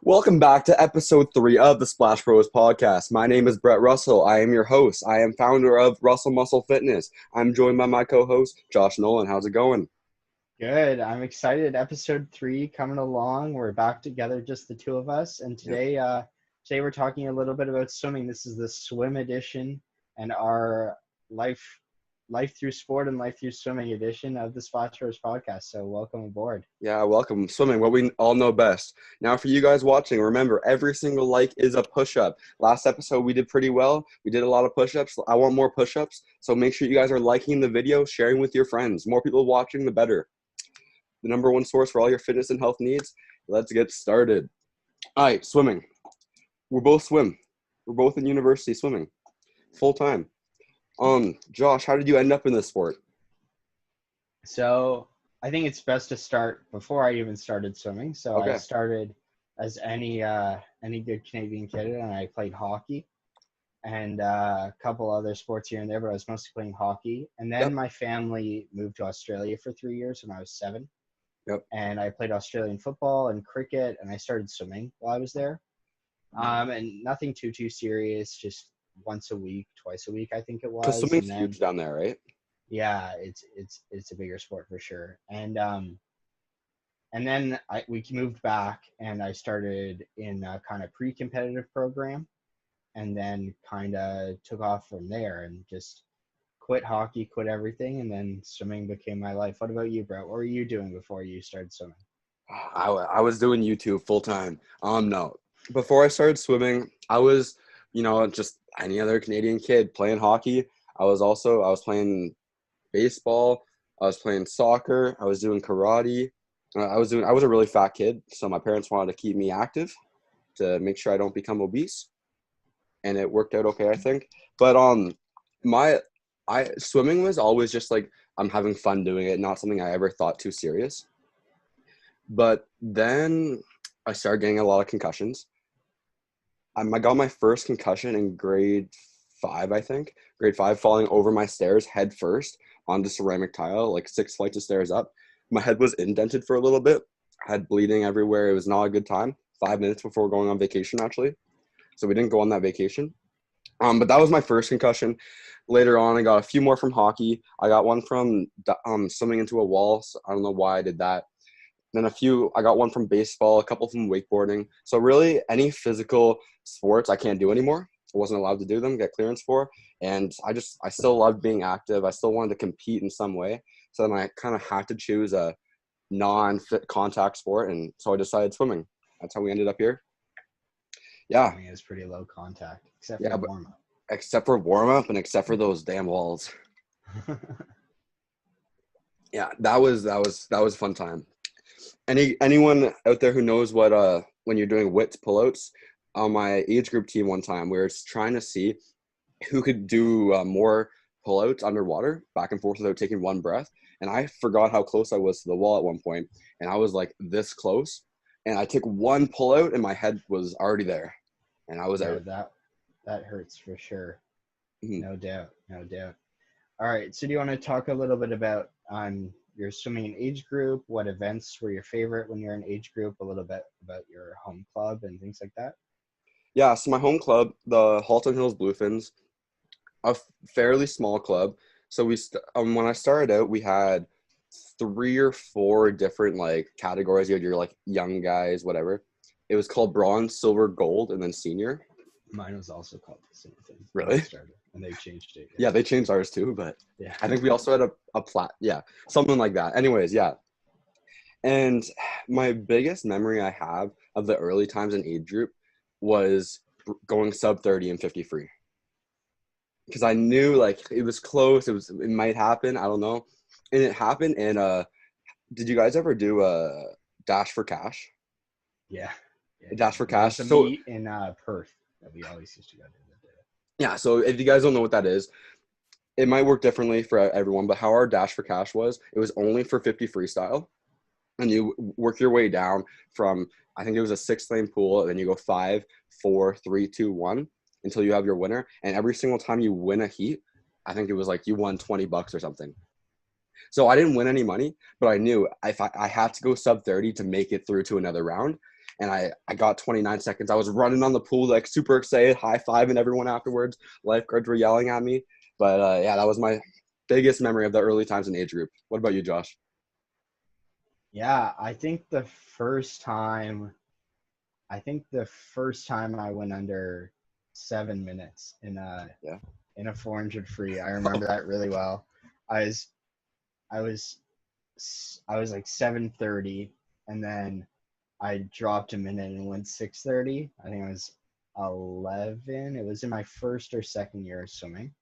Welcome back to episode 3 of the Splash Bros podcast. My name is Brett Russell. I am your host. I am founder of Russell Muscle Fitness. I'm joined by my co-host, Josh Nolan. How's it going? Good. I'm excited. Episode 3 coming along. We're back together, just the two of us. And today we're talking a little bit about swimming. This is the swim edition and our life through sport and life through swimming edition of the Splash Bros podcast. So welcome aboard. Yeah, welcome. Swimming, what we all know best. Now, for you guys watching, remember, every single like is a push-up. Last episode, we did pretty well. We did a lot of push-ups. I want more push-ups. So make sure you guys are liking the video, sharing with your friends. More people watching, the better. The number one source for all your fitness and health needs. Let's get started. All right, swimming. We're both in university swimming, full time. Josh, how did you end up in this sport? So I think it's best to start before I even started swimming. So Okay. I started as any good Canadian kid, and I played hockey and a couple other sports here and there, but I was mostly playing hockey. And then my family moved to Australia for 3 years when I was 7. Yep. And I played Australian football and cricket, and I started swimming while I was there. And nothing too serious, just once a week, twice a week, I think it was. Because swimming's huge down there, right? Yeah, it's a bigger sport for sure. And then we moved back, and I started in a kind of pre-competitive program, and then kind of took off from there and just quit hockey, quit everything, and then swimming became my life. What about you, Brett? What were you doing before you started swimming? I was doing YouTube full time. No, before I started swimming, I was, just any other Canadian kid playing hockey. I was playing baseball. I was playing soccer. I was doing karate. I was a really fat kid, so my parents wanted to keep me active to make sure I don't become obese, and it worked out okay, I think. But swimming was always just like I'm having fun doing it, not something I ever thought too serious. But then I started getting a lot of concussions. I got my first concussion in grade 5, I think. Grade 5, falling over my stairs head first onto ceramic tile, like 6 flights of stairs up. My head was indented for a little bit. I had bleeding everywhere. It was not a good time. 5 minutes before going on vacation, actually. So we didn't go on that vacation. But that was my first concussion. Later on, I got a few more from hockey. I got one from swimming into a wall. So I don't know why I did that. Then I got one from baseball, a couple from wakeboarding. So really, any physical sports I can't do anymore. I wasn't allowed to do them, get clearance for. And I still loved being active. I still wanted to compete in some way. So then I kind of had to choose a non-fit contact sport. And so I decided swimming. That's how we ended up here. Yeah. Swimming is pretty low contact, except for warm-up. Except for warm-up and except for those damn walls. Yeah, that was a fun time. Anyone out there who knows what when you're doing widths pullouts, on my age group team one time we were trying to see who could do more pullouts underwater back and forth without taking one breath, and I forgot how close I was to the wall at one point, and I was like this close, and I took one pullout and my head was already there, and I was out. That hurts for sure. Mm-hmm. No doubt. All right, so do you want to talk a little bit about your swimming age group? What events were your favorite when you're in age group? A little bit about your home club and things like that. Yeah, so my home club, the Halton Hills Bluefins, a fairly small club. So when I started out, we had 3 or 4 different like categories. You had your like young guys, whatever. It was called bronze, silver, gold, and then senior. Mine was also called the same thing. Really? And they changed it. Yeah, they changed ours too, but yeah, I think we also had a plat. Yeah, something like that. Anyways, yeah. And my biggest memory I have of the early times in age group was going sub 30 and 50 free. Because I knew like it was close. It might happen. I don't know. And it happened. And did you guys ever do a dash for cash? Yeah. Dash for cash. There's a meet in Perth that we always used to go to. Yeah, so if you guys don't know what that is, it might work differently for everyone, but how our dash for cash was, it was only for 50 freestyle, and you work your way down from, I think it was a 6-lane pool, and then you go 5, 4, 3, 2, 1 until you have your winner, and every single time you win a heat, I think it was like you won $20 or something. So I didn't win any money, but I knew if I had to go sub 30 to make it through to another round. and I got 29 seconds. I was running on the pool, like super excited, high-fiving everyone afterwards. Lifeguards were yelling at me. But yeah, that was my biggest memory of the early times in age group. What about you, Josh? Yeah, I think the first time I went under 7 minutes Yeah. in a 400 free, I remember that really well. I was I was I was like 7:30, and then I dropped a minute and went 6:30. I think I was 11. It was in my first or second year of swimming,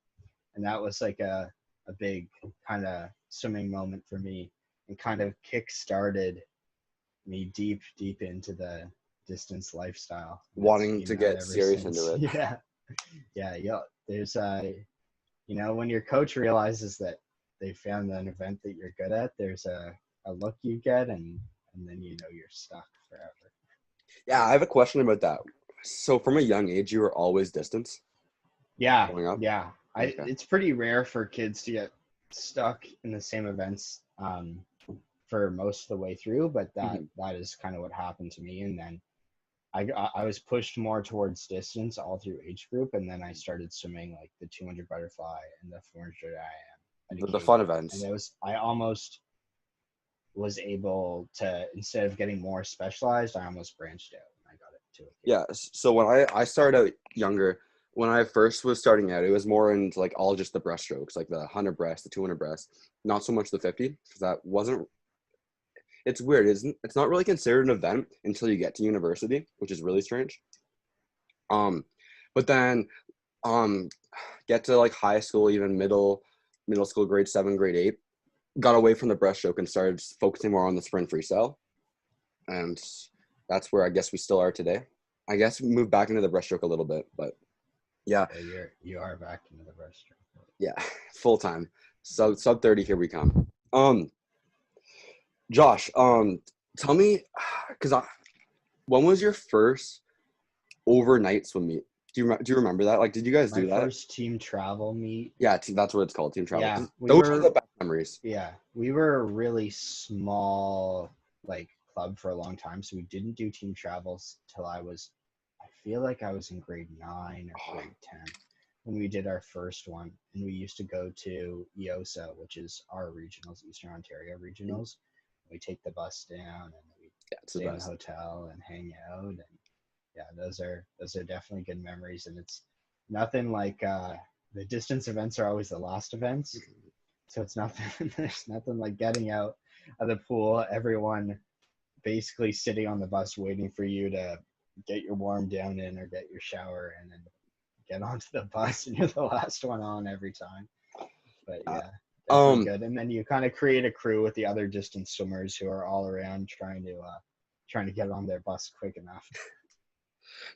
and that was like a big kind of swimming moment for me, and kind of kick started me deep into the distance lifestyle. And it's Wanting been to that get ever serious into since. it. Yeah, yeah. There's when your coach realizes that they found an event that you're good at, there's a look you get, and then you're stuck forever. Yeah, I have a question about that. So from a young age, you were always distance Yeah, growing up? yeah. Okay. It's pretty rare for kids to get stuck in the same events for most of the way through, but that Mhm. that is kind of what happened to me. And then I was pushed more towards distance all through age group, and then I started swimming like the 200 butterfly and the 400 IM at The fun occasion, and events. I almost was able to, instead of getting more specialized, I almost branched out and I got it to a Yeah. So when I started out younger, when I first was starting out, it was more into like all just the breaststrokes, like the 100 breast, the 200 breast, not so much the 50, because that wasn't. It's weird, isn't? It's not really considered an event until you get to university, which is really strange. Um, but then um, get to like high school, even middle school, grade 7, grade 8, got away from the breaststroke and started focusing more on the sprint freestyle, and that's where I guess we still are today. I guess we moved back into the breaststroke a little bit, but yeah, Yeah, you are back into the breaststroke. yeah, full time. Sub 30, here we come. Josh, tell me, because when was your first overnight swim meet? Do you remember that? Like, did you guys My do that? first team travel meet. Yeah, that's what it's called, team travel. Yeah, 'Cause those are the best memories. we were a really small like club for a long time, so we didn't do team travels till I feel like I was in grade 9 or Oh, grade 10 when we did our first one, and we used to go to EOSA, which is our regionals, Eastern Ontario regionals. We take the bus down and we yeah, it's the stay in the best. hotel and hang out, and yeah, those are definitely good memories, and it's nothing like the distance events are always the last events, so it's nothing. There's nothing like getting out of the pool, everyone basically sitting on the bus waiting for you to get your warm down in or get your shower in and get onto the bus, and you're the last one on every time. But Yeah. yeah, definitely Um, good. And then you kind of create a crew with the other distance swimmers who are all around trying to get on their bus quick enough.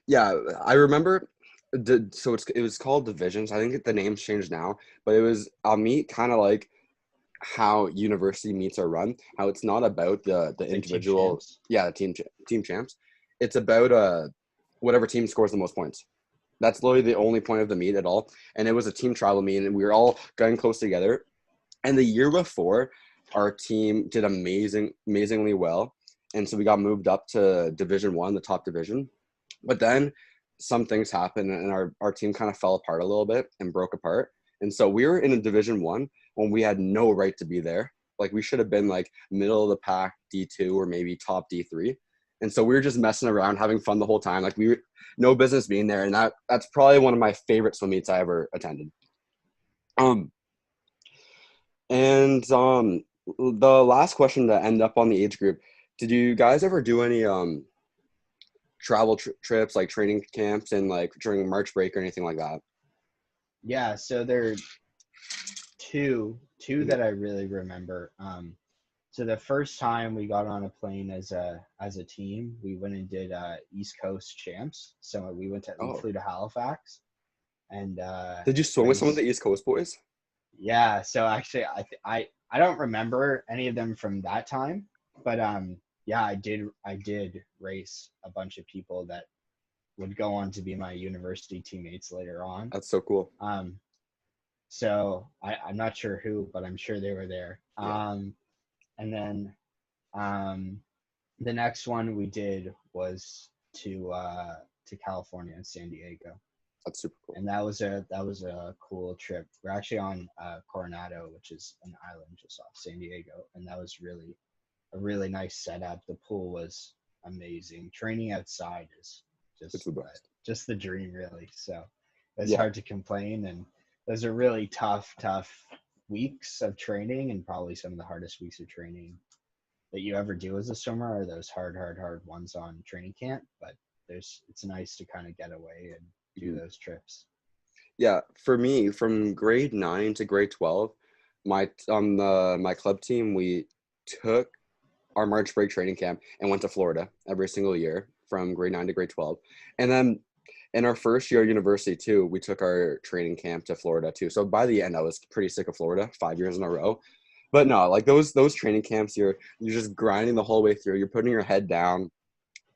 yeah, I remember. So it was called divisions. I think the name's changed now, but it was a meet kind of like how university meets are run. How it's not about the Like team individual. champs. Yeah, the team champs. It's about whatever team scores the most points. That's literally the only point of the meet at all. And it was a team travel meet, and we were all getting close together. And the year before, our team did amazingly well, and so we got moved up to Division 1, the top division. But then some things happened, and our team kind of fell apart a little bit and broke apart. And so we were in a Division 1 when we had no right to be there. Like, we should have been like middle of the pack D2 or maybe top D3. And so we were just messing around, having fun the whole time. Like, we were no business being there, and that's probably one of my favorite swim meets I ever attended. Um, and the last question to end up on the age group: did you guys ever do any travel trips, like training camps, and like during March break or anything like that? Yeah, so there are two Mhm. that I really remember. So the first time we got on a plane as a team, we went and did East Coast champs. So we Oh, flew to Halifax and did you swim with some of the raced. East Coast boys? Yeah, so actually I don't remember any of them from that time, but yeah, I did race a bunch of people that would go on to be my university teammates later on. That's so cool. Um, so I'm not sure who, but I'm sure they were there. Yeah. And then um, the next one we did was to California and San Diego, That's super cool. and that was a cool trip. We're actually on Coronado, which is an island just off San Diego, and that was really a really nice setup. The pool was amazing. Training outside is It's just the best. just the dream, really. So it's Yeah, hard to complain. And those are really tough weeks of training, and probably some of the hardest weeks of training that you ever do as a swimmer are those hard ones on training camp. But it's nice to kind of get away and do mhm. those trips. Yeah. For me, from grade 9 to grade 12, my on the my club team, we took our March break training camp and went to Florida every single year from grade 9 to grade 12. And then in our first year of university too, we took our training camp to Florida too. So by the end, I was pretty sick of Florida 5 years in a row. But no, like those training camps, you're just grinding the whole way through. You're putting your head down.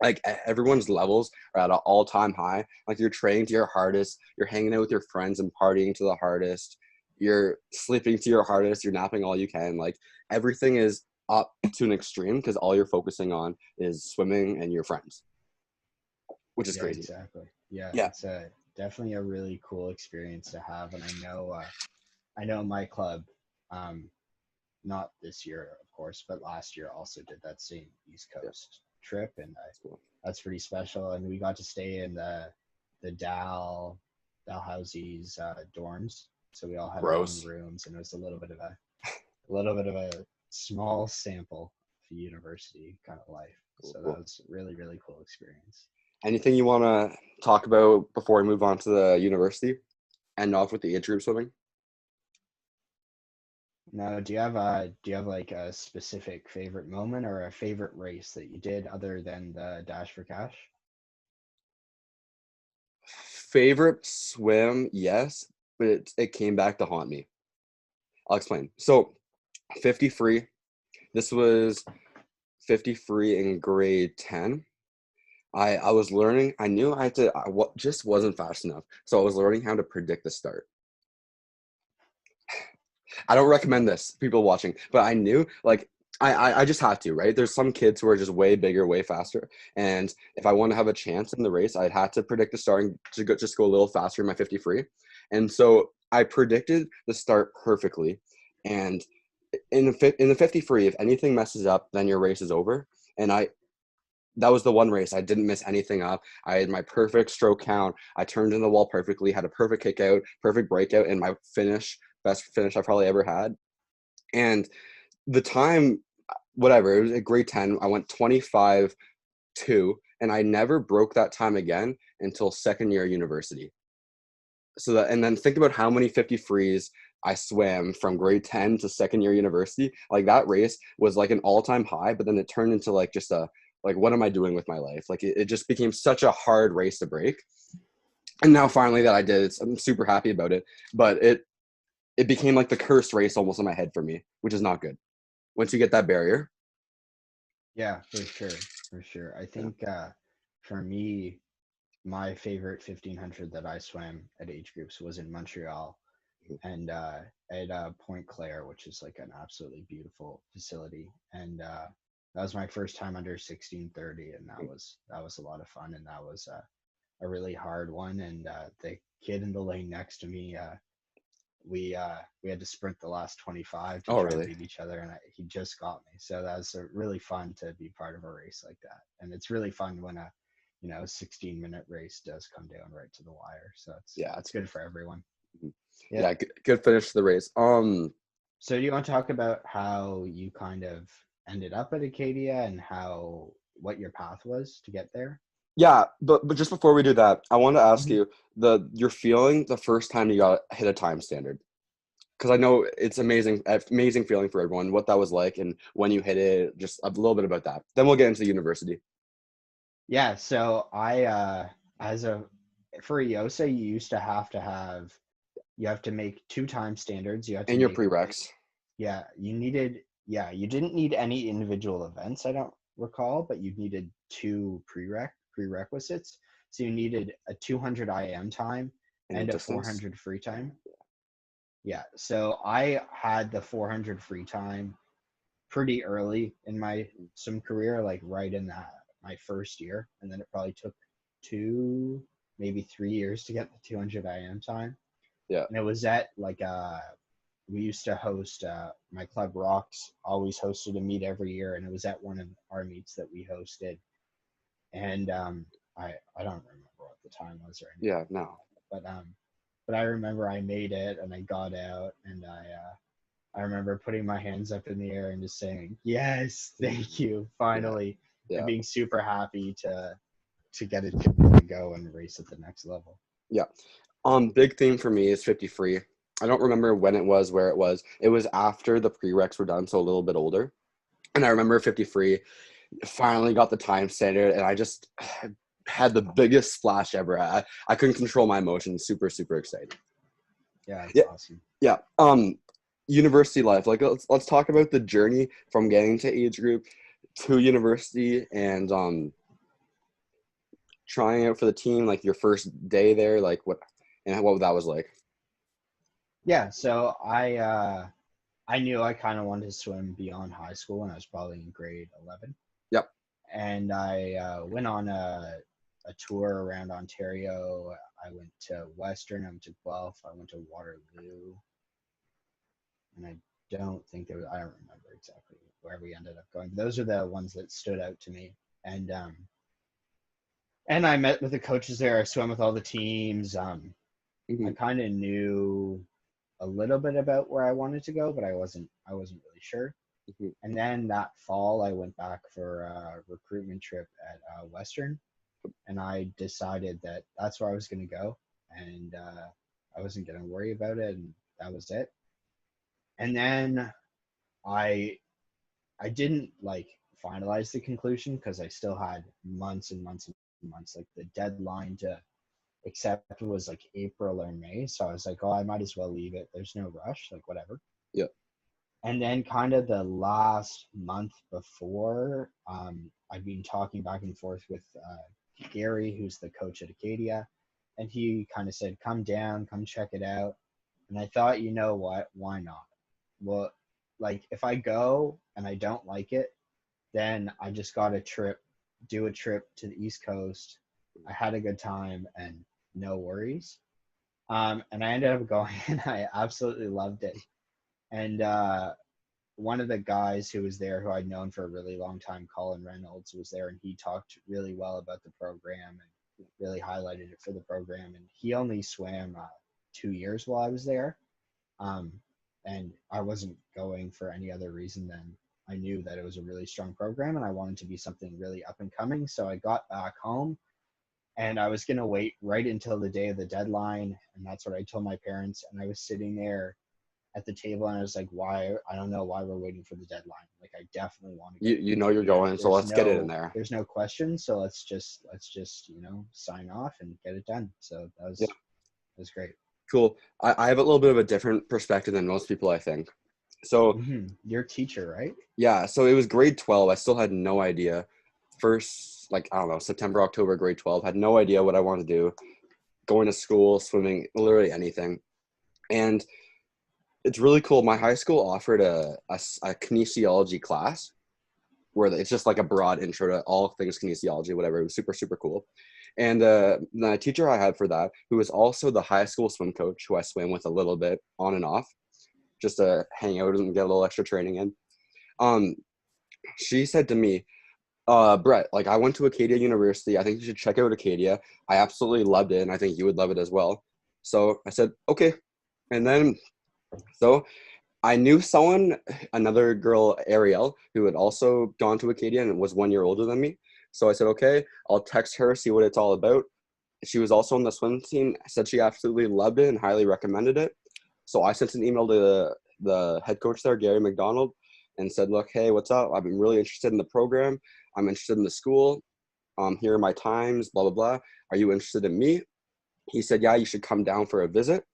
Like everyone's levels are at an all-time high. Like you're training to your hardest. You're hanging out with your friends and partying to the hardest. You're sleeping to your hardest. You're napping all you can. Like everything is up to an extreme because all you're focusing on is swimming and your friends, which is Yeah, crazy. exactly. Yeah, Yeah. it's a definitely a really cool experience to have. And I know my club, um, not this year, of course, but last year also did that same East Yeah. Coast trip, and That's cool. that's pretty special. And we got to stay in the Dalhousie's dorms, so we all had our own Gross. rooms, and it was a little bit of a small sample of university kind of life. Cool, So that cool. was really really cool experience. Anything you want to talk about before we move on to the university? End off with the age group swimming. Now, do you have like a specific favorite moment or a favorite race that you did other than the Dash for Cash? Favorite swim, yes, but it came back to haunt me. I'll explain. So 50 free. This was 50 free in grade 10. I was learning. I knew I had to. Just wasn't fast enough. So I was learning how to predict the start. I don't recommend this, people watching, but I knew like I just have to, right? There's some kids who are just way bigger, way faster. And if I want to have a chance in the race, I'd have to predict the start and just go a little faster in my 50 free. And so I predicted the start perfectly. And in the 50 free, if anything messes up, then your race is over. And that was the one race I didn't miss anything up. I had my perfect stroke count. I turned in the wall perfectly, had a perfect kick out, perfect breakout, and my finish, best finish I probably ever had. And the time, whatever, it was a grade 10. I went 25-2, and I never broke that time again until second year university. And then think about how many 50 frees I swam from grade 10 to second year university. Like that race was like an all-time high, but then it turned into like just like, what am I doing with my life? Like it just became such a hard race to break. And now finally that I did it, I'm super happy about it. But it became like the cursed race almost in my head for me, which is not good. Once you get that barrier. Yeah, for sure, for sure. I Yeah. think for me, my favorite 1500 that I swam at age groups was in Montreal and at Point Claire, which is like an absolutely beautiful facility. And that was my first time under 1630, and that was a lot of fun, and that was a really hard one. And the kid in the lane next to me, we had to sprint the last 25 to Oh, try and really? beat each other, and he just got me. So that was really fun to be part of a race like that, and it's really fun when a 16-minute race does come down right to the wire. So it's Yeah. it's good for everyone. Mhm. Yeah. Yeah. Good finish to the race. So do you want to talk about how you kind of ended up at Acadia and what your path was to get there? Yeah, but just before we do that, I want to ask Mhm. you your feeling the first time you got hit a time standard, because I know it's amazing feeling for everyone. What that was like, and when you hit it, just a little bit about that. Then we'll get into the university Yeah, so I as a for a YOSA, you have to make two time standards. You have to and your make prereqs. you didn't need any individual events, I don't recall, but you needed two prerequisites. So you needed a 200 IM time And your and a distance. 400 free time. Yeah, so I had the 400 free time pretty early in my swim career, like right in my first year, and then it probably took 2, maybe 3 years to get the 200 IM time. Yeah. And it was at like we used to host my club Rocks always hosted a meet every year, and it was at one of our meets that we hosted. And I don't remember what the time was or anything, Yeah. No. but I remember I made it and I got out, and I remember putting my hands up in the air and just saying, yes, thank you, finally, and Yeah. being super happy to get it to go and race at the next level. Yeah. Big theme for me is 50 free. I don't remember when it was, where it was. It was after the prereqs were done, so a little bit older. And I remember 50 free, finally got the time standard, and I just had the biggest splash ever. I couldn't control my emotions. Super, super excited. Yeah, it's Yeah. awesome. Yeah. University life. Like let's talk about the journey from getting to age group to university and trying out for the team, like your first day there, like what that was like. Yeah, so I knew I kind of wanted to swim beyond high school when I was probably in grade 11. Yep. And I went on a tour around Ontario. I went to Western, I went to Guelph, I went to Waterloo, and I don't think there was, I don't remember exactly where we ended up going. But those are the ones that stood out to me. And I met with the coaches there. I swam with all the teams. I kind of knew a little bit about where I wanted to go, but I wasn't really sure. Mm-hmm. And then that fall, I went back for a recruitment trip at Western, and I decided that that's where I was going to go, and I wasn't going to worry about it, and that was it. And then I didn't like finalize the conclusion because I still had months and months and months. Like the deadline to accept was like April or May, so I was like, oh, I might as well leave it. There's no rush, like whatever. Yeah. And then kind of the last month before, I've been talking back and forth with Gary, who's the coach at Acadia, and he kind of said, come down, come check it out. And I thought, you know what, why not? Well, like if I go and I don't like it, then I just got do a trip to the East Coast. I had a good time and no worries. And I ended up going and I absolutely loved it. And one of the guys who was there, who I'd known for a really long time, Colin Reynolds, was there, and he talked really well about the program and really highlighted it for the program. And he only swam 2 years while I was there, and I wasn't going for any other reason than I knew that it was a really strong program, and I wanted to be something really up and coming. So I got back home, and I was going to wait right until the day of the deadline, and that's what I told my parents. And I was sitting there at the table, and I was like, why? I don't know why we're waiting for the deadline. Like, I definitely want to. You know you're going, so let's get it in there. There's no question, so let's just sign off and get it done. So that was great. Cool. I have a little bit of a different perspective than most people, I think. So Your teacher, right? Yeah, so it was grade 12. I still had no idea. First, like, I don't know, September, October, grade 12. Had no idea what I wanted to do. Going to school, swimming, literally anything. And it's really cool. My high school offered a kinesiology class where it's just like a broad intro to all things kinesiology, whatever. It was super, super cool. And the teacher I had for that, who was also the high school swim coach, who I swam with a little bit on and off, just to hang out and get a little extra training in. She said to me, Brett, like, I went to Acadia University. I think you should check out Acadia. I absolutely loved it, and I think you would love it as well. So I said, okay. And then, so I knew someone, another girl, Ariel, who had also gone to Acadia and was 1 year older than me. So I said, okay, I'll text her, see what it's all about. She was also on the swim team, said she absolutely loved it and highly recommended it. So I sent an email to the head coach there, Gary McDonald, and said, look, hey, what's up? I've been really interested in the program. I'm interested in the school. Here are my times, blah, blah, blah. Are you interested in me? He said, yeah, you should come down for a visit.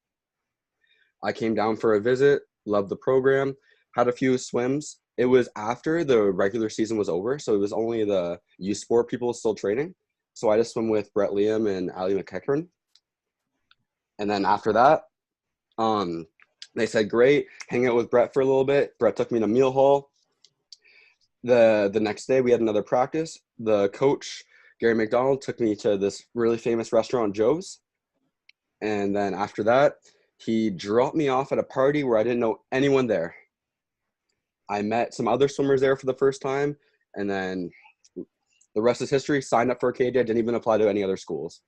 I came down for a visit, loved the program, had a few swims. It was after the regular season was over, so it was only the youth sport people still training. So I just swim with Brett Liam and Ali McEachran. And then after that, they said, great, hang out with Brett for a little bit. Brett took me to Meal Hall. The next day we had another practice. The coach, Gary McDonald, took me to this really famous restaurant, Joe's. And then after that, he dropped me off at a party where I didn't know anyone there. I met some other swimmers there for the first time, and then the rest is history. Signed up for Acadia, didn't even apply to any other schools.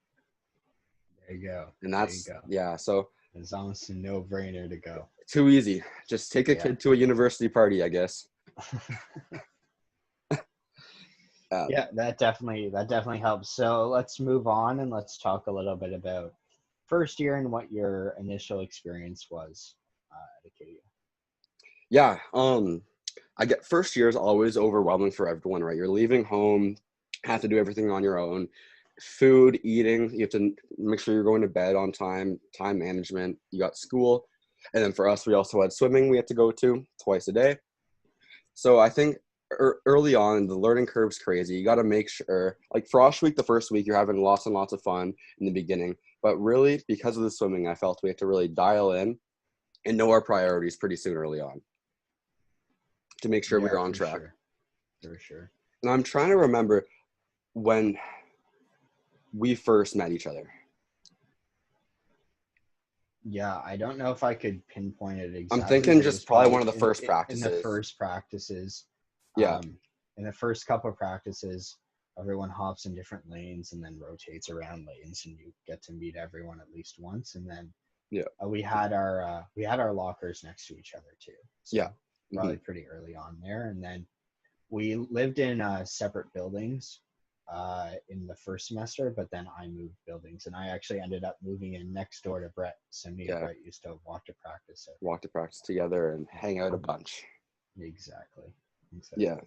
There you go. And There you that's, go. yeah, so It's almost a no-brainer to go. too easy. Just take a Yeah. kid to a university party, I guess. Yeah, that definitely helps. So let's move on and let's talk a little bit about first year and what your initial experience was at Acadia. Yeah, I get first year is always overwhelming for everyone, right? You're leaving home, have to do everything on your own. Food, eating, you have to make sure you're going to bed on time, time management. You got school. And then for us, we also had swimming we had to go to twice a day. So I think early on, the learning curve's crazy. You got to make sure, like frosh week, the first week, you're having lots and lots of fun in the beginning. But really, because of the swimming, I felt we had to really dial in and know our priorities pretty soon early on to make sure we Yeah, were on for track. sure. For sure. And I'm trying to remember when we first met each other. Yeah, I don't know if I could pinpoint it I'm exactly, thinking but it just was probably probably one of the first in the practices. first practices. Yeah. In the first couple of practices, everyone hops in different lanes and then rotates around lanes, and you get to meet everyone at least once. And then Yeah. we had our lockers next to each other too. So Yeah. probably pretty early on there. And then we lived in separate buildings in the first semester, but then I moved buildings, and I actually ended up moving in next door to Brett. So me and Yeah. Brett used to walk to practice. Walk to practice together and hang out a bunch. Exactly. Yeah.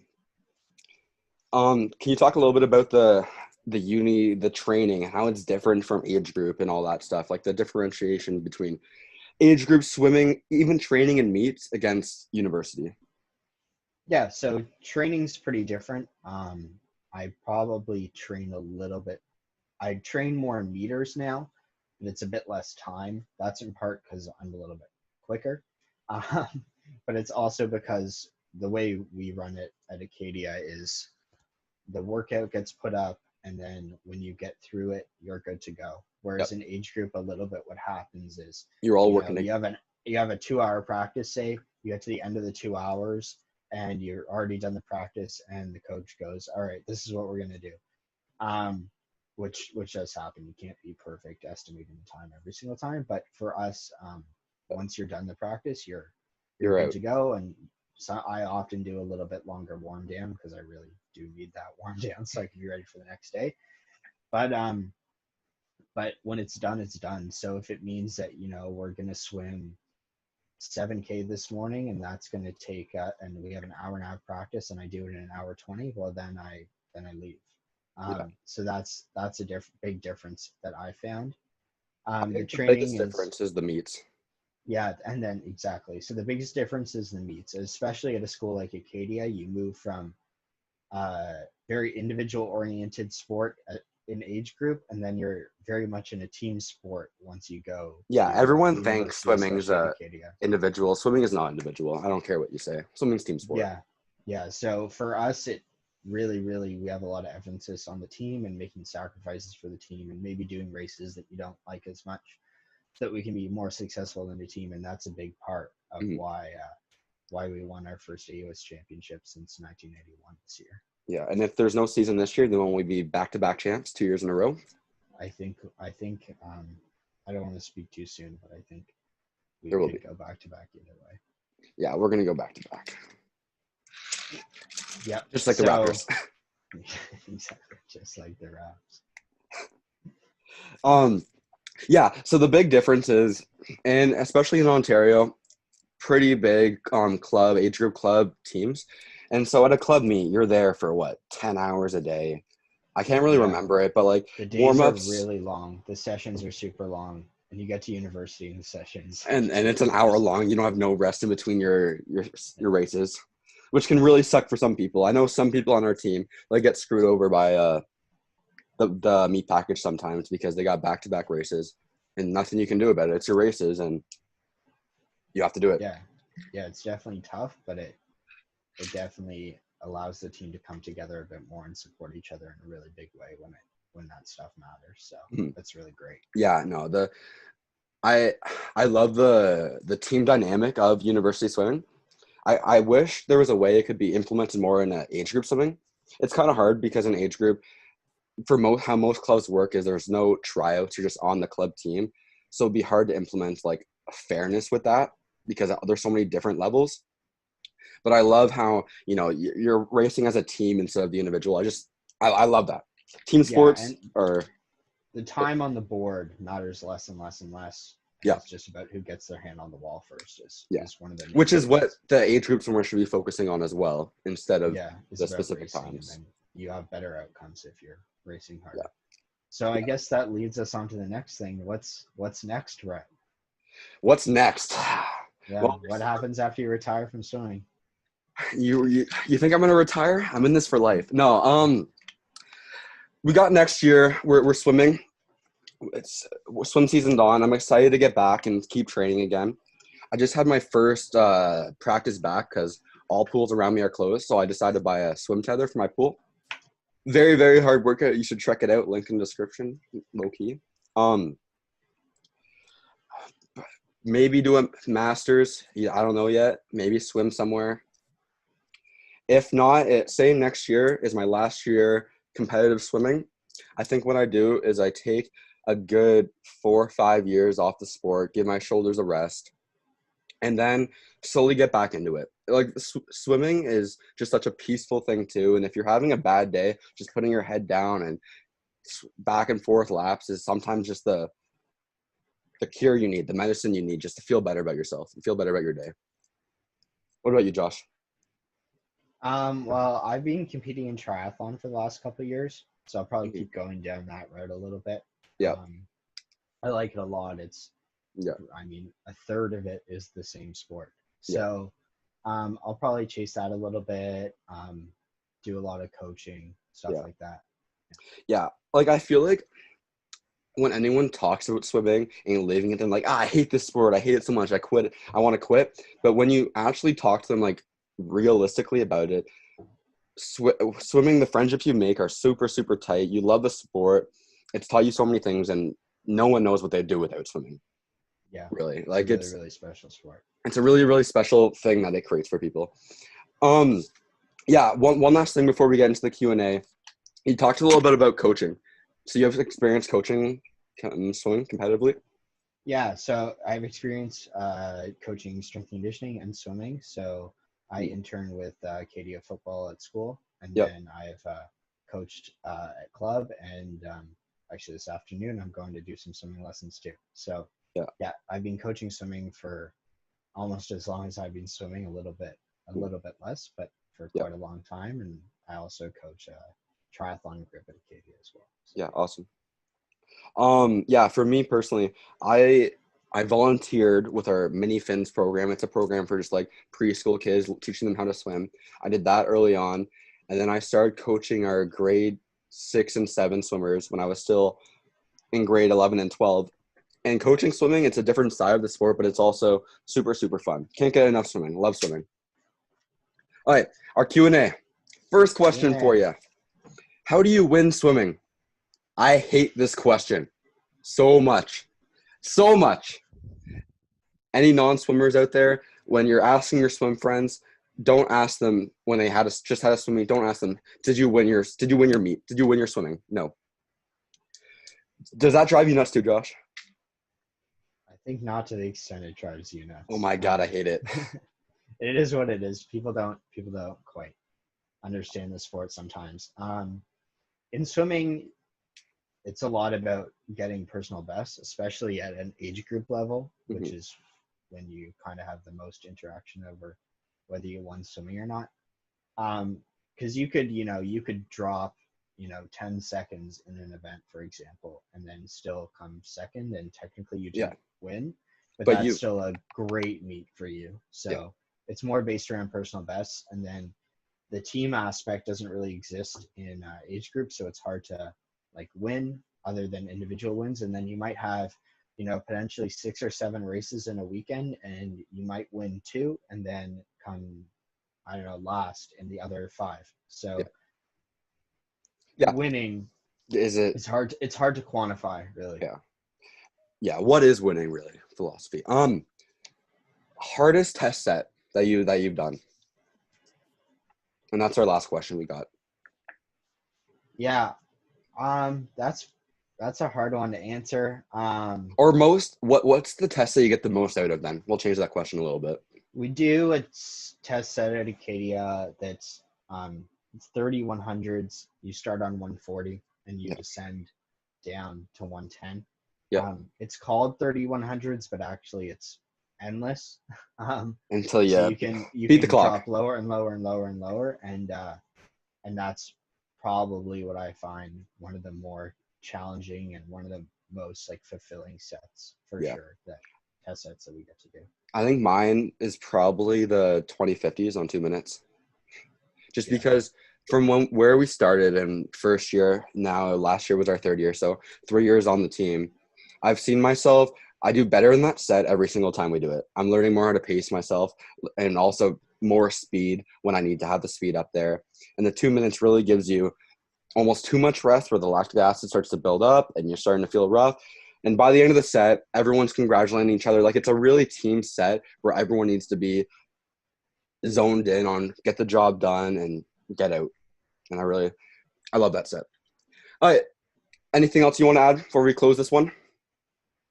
Can you talk a little bit about the uni, the training, how it's different from age group and all that stuff, like the differentiation between age group swimming, even training and meets against university? Yeah, so training's pretty different. I probably train a little bit. I train more in meters now, and it's a bit less time. That's in part because I'm a little bit quicker, um, but it's also because the way we run it at Acadia is the workout gets put up, and then when you get through it, you're good to go. Yep. Whereas in age group, a little bit what happens is You're all working you have a 2 hour practice, say you get to the end of the 2 hours and you're already done the practice, and the coach goes, all right, this is what we're gonna do. Um, which does happen. You can't be perfect estimating the time every single time, but for us, once you're done the practice, you're you're good out. to go. And so I often do a little bit longer warm down because I really do need that warm down so I can be ready for the next day. But when it's done, it's done. So if it means that we're gonna swim 7K this morning, and that's gonna take and we have an hour and a half practice, and I do it in an hour 20, well then I leave. Yeah. So that's a big difference that I found. I The think the training biggest is, difference is the meets. yeah, and then exactly. So the biggest difference is the meets, especially at a school like Acadia. You move from very individual oriented sport in age group, and then you're very much in a team sport once you go Yeah, to everyone thinks university, swimming's especially at a Acadia. individual. Swimming is not individual. I don't care what you say. Swimming's team sport. Yeah. So for us, it really we have a lot of emphasis on the team and making sacrifices for the team, and maybe doing races that you don't like as much, so that we can be more successful in the team. And that's a big part of Mhm. why we won our first AUS championship since 1981 this year. Yeah, and if there's no season this year, then won't we be back-to-back champs 2 years in a row? I think I don't want to speak too soon, but I think we There will could be. go back to back either way. Yeah, we're gonna go back-to-back, Yep. just like the So Raptors. exactly, just like the Raps. Yeah. So the big difference is, and especially in Ontario, pretty big club age group club teams, and so at a club meet, you're there for what 10 hours a day. I can't really Yeah. remember it, but like The days are warm-ups. really long. The sessions are super long, and you get to university and the sessions are and just it's an hour hours. long. You don't have no rest in between your races, which can really suck for some people. I know some people on our team, they get screwed over by the meat package sometimes because they got back-to-back races and nothing you can do about it. It's your races and you have to do it. Yeah, it's definitely tough, but it definitely allows the team to come together a bit more and support each other in a really big way when that stuff matters. So Mhm. that's really great. Yeah, no, I love the team dynamic of university swimming. I wish there was a way it could be implemented more in age group swimming. It's kind of hard because in age group, for how most clubs work is there's no tryouts. You're just on the club team, so it'd be hard to implement like fairness with that because there's so many different levels. But I love how you're racing as a team instead of the individual. I love that. Team Yeah, sports and are the time on the board matters less and less and less, and yeah it's just about who gets their hand on the wall first yeah, is one of the main which is what reasons. the age groups somewhere should be focusing on as well instead of Yeah, it's the about specific racing, and times. then you have better outcomes if you're racing Yeah, harder. So I guess that leads us on to the next thing. What's next, Rhett? what's next? Yeah, Well, what happens after you retire from swimming? you think I'm gonna retire? I'm in this for life. No, we got next year. We're swimming. It's swim season's on. I'm excited to get back and keep training again. I just had my first practice back because all pools around me are closed, so I decided to buy a swim tether for my pool. Very, very hard workout. You should check it out. Link in the description. Low key. Um, Maybe do a masters. Yeah, I don't know yet. Maybe swim somewhere. If not, say next year is my last year competitive swimming. I think what I do is I take a good 4 or 5 years off the sport, give my shoulders a rest, and then slowly get back into it. Like swimming is just such a peaceful thing too. And if you're having a bad day, just putting your head down and back and forth laps is sometimes just the cure you need, the medicine you need just to feel better about yourself and feel better about your day. What about you, Josh? Well, I've been competing in triathlon for the last couple of years, so I'll probably Mhm. keep going down that road a little bit. Yeah, I like it a lot. yeah, I mean, a third of it is the same sport. yeah, So, I'll probably chase that a little bit, do a lot of coaching, stuff yeah, like that. yeah. Like I feel like when anyone talks about swimming and leaving it, they're like, I hate this sport. I hate it so much. I quit. I want to quit. But when you actually talk to them like realistically about it, swimming, the friendships you make are super, super tight. You love the sport. It's taught you so many things, and no one knows what they do without swimming. Yeah, Really, it's a like really, really special sport. it's a really, really special thing that it creates for people. Um, yeah. One last thing before we get into the Q&A. You talked a little bit about coaching. So you have experience coaching swimming competitively? Yeah, so I've experienced coaching strength and conditioning and swimming. So I Mm. interned with KDO football at school, and Yep. then I've coached at club. And actually, this afternoon I'm going to do some swimming lessons too. So Yeah. yeah, I've been coaching swimming for almost as long as I've been swimming, a Mm. little bit less, but for Yeah. quite a long time. And I also coach a triathlon group at KDO as well. So. Yeah. Awesome. Yeah, for me personally, I I volunteered with our mini fins program. It's a program for just like preschool kids, teaching them how to swim. I did that early on, and then I started coaching our grade 6 and 7 swimmers when I was still in grade 11 and 12. And coaching swimming, it's a different side of the sport, but it's also super, super fun. Can't get enough swimming. Love swimming. All right, our Q&A. First question for Q&A. you. How do you win swimming? I hate this question so much. So much. Any non-swimmers out there, when you're asking your swim friends, don't ask them when they just had a swim meet. Don't ask them, did you win your meet? Did you win your swimming? No. Does that drive you nuts too, Josh? I think not to the extent it drives you Oh nuts. my God, I hate it. It is what it is. People don't quite understand the sport sometimes. In swimming, it's a lot about getting personal best, especially at an age group level, which Mhm. is when you kind of have the most interaction over whether you won swimming or not. Because you could drop 10 seconds in an event, for example, and then still come second, and technically you Yeah, didn't win, but but that's you, still a great meet for you. yeah, So it's more based around personal bests, and then the team aspect doesn't really exist in age groups, so it's hard to like win other than individual wins. And then you might have potentially 6 or 7 races in a weekend, and you might win 2, and then come I don't know, last in the other 5. So Yeah. winning Is it? it's hard to quantify, really. Yeah. What is winning really? Philosophy. Hardest test set that you've done, and that's our last question we got. Yeah. That's a hard one to answer. Or what's the test that you get the most out of? Then we'll change that question a little bit. We do a test set at Acadia that's it's 3100s. You start on 140 and you descend down to 110. Yeah. It's called 3100s, but actually it's endless. Until So you you can beat the clock. drop lower and lower and lower and lower, and that's probably what I find one of the more challenging and one of the most like fulfilling sets for sure. That test sets that we get to do. I think mine is probably the 2050s on 2 minutes. Just because from where we started in first year, now last year was our 3rd year, so 3 years on the team, I've seen myself, I do better in that set every single time we do it. I'm learning more how to pace myself and also more speed when I need to have the speed up there. And the 2 minutes really gives you almost too much rest where the lactic acid starts to build up and you're starting to feel rough. And by the end of the set, everyone's congratulating each other. Like, it's a really team set where everyone needs to be zoned in on get the job done and get out. And I love that set. All right. Anything else you want to add before we close this one?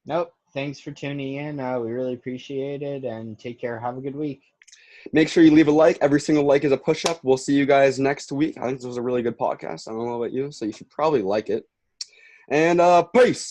Nope. Thanks for tuning in. We really appreciate it, and take care. Have a good week. Make sure you leave a like. Every single like is a push-up. We'll see you guys next week. I think this was a really good podcast. I don't know about you, so you should probably like it. And peace.